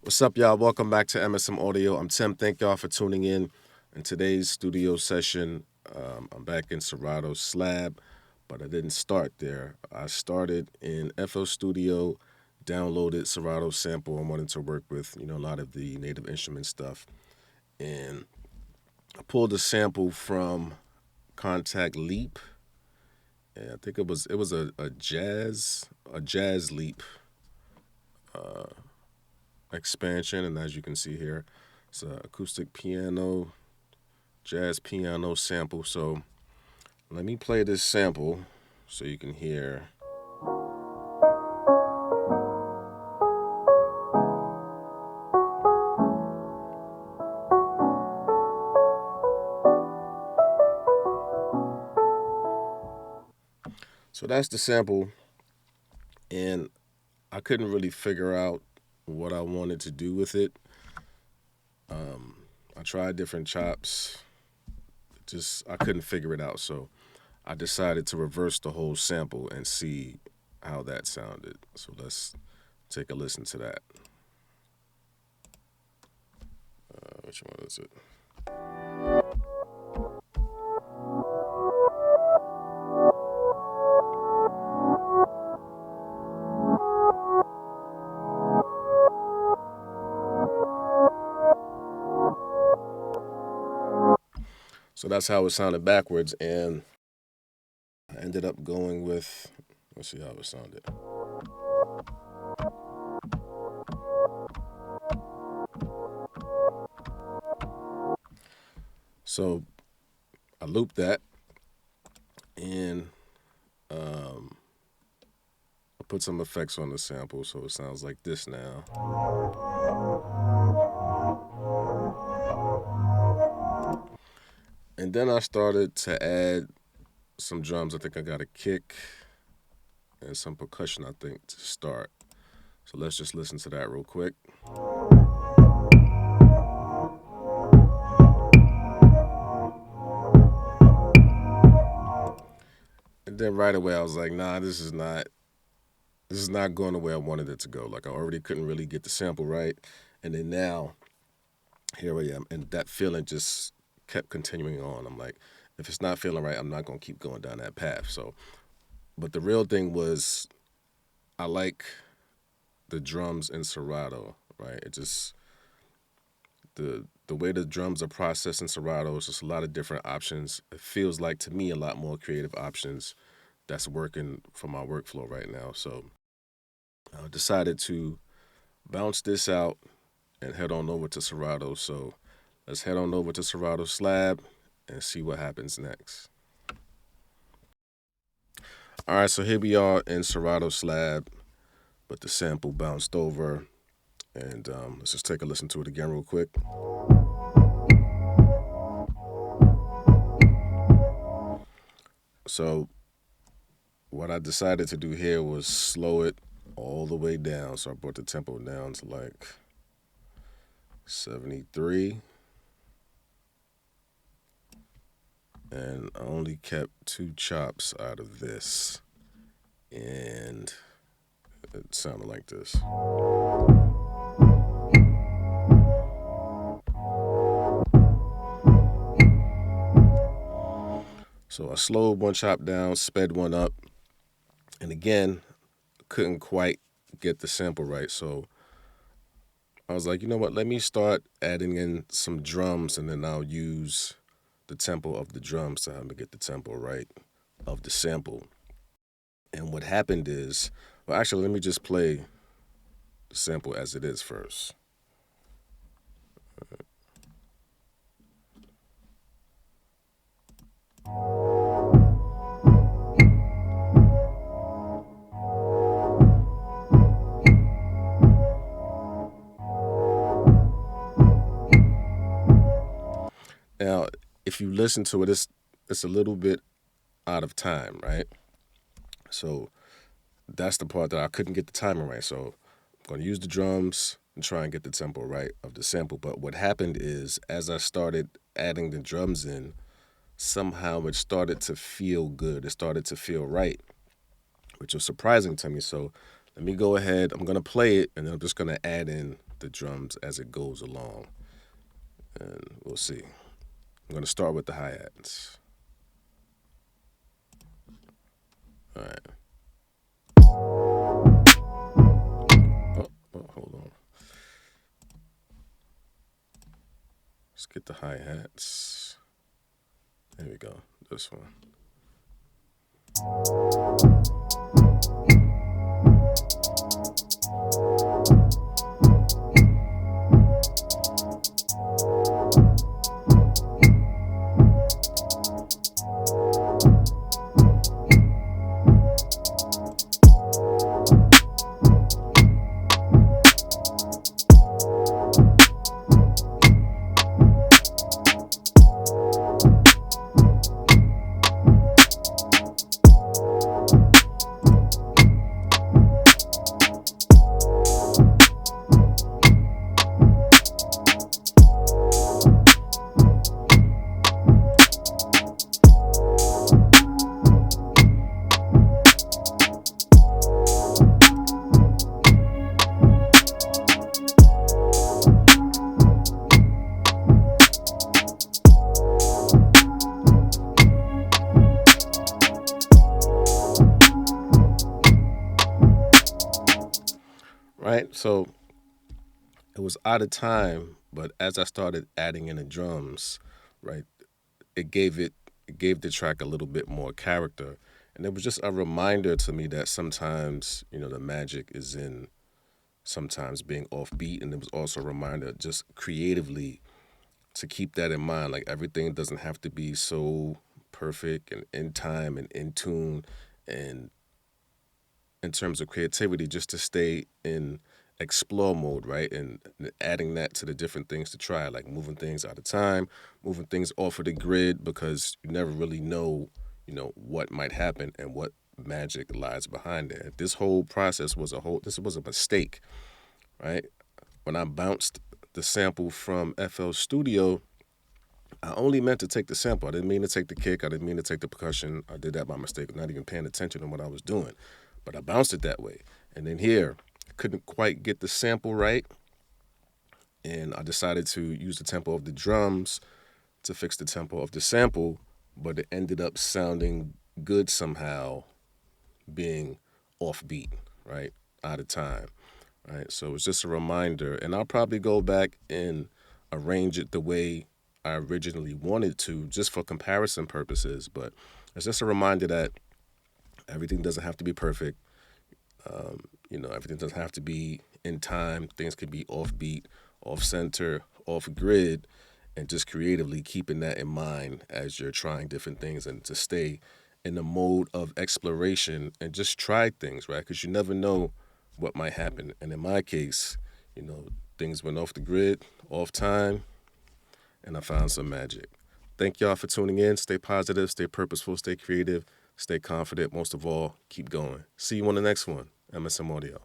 What's up, y'all? Welcome back to MSM Audio. I'm Tim. Thank y'all for tuning in. In today's studio session, I'm back in Serato Slab, but I didn't start there. I started in FL Studio, downloaded Serato sample. I wanted to work with, a lot of the native instrument stuff. And I pulled a sample from Contact Leap. And I think it was a jazz leap expansion, and as you can see here, it's an acoustic piano, jazz piano sample. So let me play this sample so you can hear. So that's the sample, and I couldn't really figure out what I wanted to do with it. I tried different chops, just I couldn't figure it out. So I decided to reverse the whole sample and see how that sounded. So let's take a listen to that. Which one is it? So that's how it sounded backwards, and I ended up going with, let's see how it sounded. So I looped that, and I put some effects on the sample so it sounds like this now. And then I started to add some drums. I think I got a kick and some percussion, I think, to start. So let's just listen to that real quick. And then right away I was like, nah, this is not going the way I wanted it to go. Like I already couldn't really get the sample right. And then now here I am. And that feeling just kept continuing on. I'm like, if it's not feeling right, I'm not gonna keep going down that path. So but the real thing was I like the drums in Serato, right? It just the way the drums are processed in Serato is just a lot of different options. It feels like to me a lot more creative options that's working for my workflow right now. So I decided to bounce this out and head on over to Serato. So let's head on over to Serato Slab and see what happens next. All right, so here we are in Serato Slab, but the sample bounced over. And let's just take a listen to it again real quick. So what I decided to do here was slow it all the way down. So I brought the tempo down to like 73. And I only kept 2 chops out of this. And it sounded like this. So I slowed one chop down, sped one up, and again, couldn't quite get the sample right. So I was like, you know what, let me start adding in some drums, and then I'll use the tempo of the drums to help me get the tempo right of the sample. And what happened is, well, actually, let me just play the sample as it is first. Now, if you listen to it, it's a little bit out of time, right? So that's the part that I couldn't get the timing right. So I'm going to use the drums and try and get the tempo right of the sample. But what happened is, as I started adding the drums in, somehow it started to feel good. It started to feel right, which was surprising to me. So let me go ahead. I'm going to play it, and then I'm just going to add in the drums as it goes along, and we'll see. I'm going to start with the hi-hats. All right. Hold on. Let's get the hi-hats. There we go. This one. Right? So it was out of time, but as I started adding in the drums, right, it gave the track a little bit more character. And it was just a reminder to me that sometimes, the magic is in sometimes being offbeat. And it was also a reminder just creatively to keep that in mind. Like everything doesn't have to be so perfect and in time and in tune, and in terms of creativity, just to stay in explore mode, right? And adding that to the different things to try, like moving things out of time, moving things off of the grid, because you never really know, what might happen and what magic lies behind it. This whole process this was a mistake, right? When I bounced the sample from FL Studio, I only meant to take the sample. I didn't mean to take the kick. I didn't mean to take the percussion. I did that by mistake, not even paying attention to what I was doing. But I bounced it that way. And then here, I couldn't quite get the sample right. And I decided to use the tempo of the drums to fix the tempo of the sample. But it ended up sounding good somehow, being offbeat, right? Out of time, right? So it's just a reminder. And I'll probably go back and arrange it the way I originally wanted to, just for comparison purposes. But it's just a reminder that everything doesn't have to be perfect. Everything doesn't have to be in time. Things can be offbeat, off center, off grid, and just creatively keeping that in mind as you're trying different things, and to stay in the mode of exploration and just try things, right? Because you never know what might happen. And in my case, things went off the grid, off time, and I found some magic. Thank y'all for tuning in. Stay positive, stay purposeful, stay creative, stay confident. Most of all, keep going. See you on the next one. MSM Audio.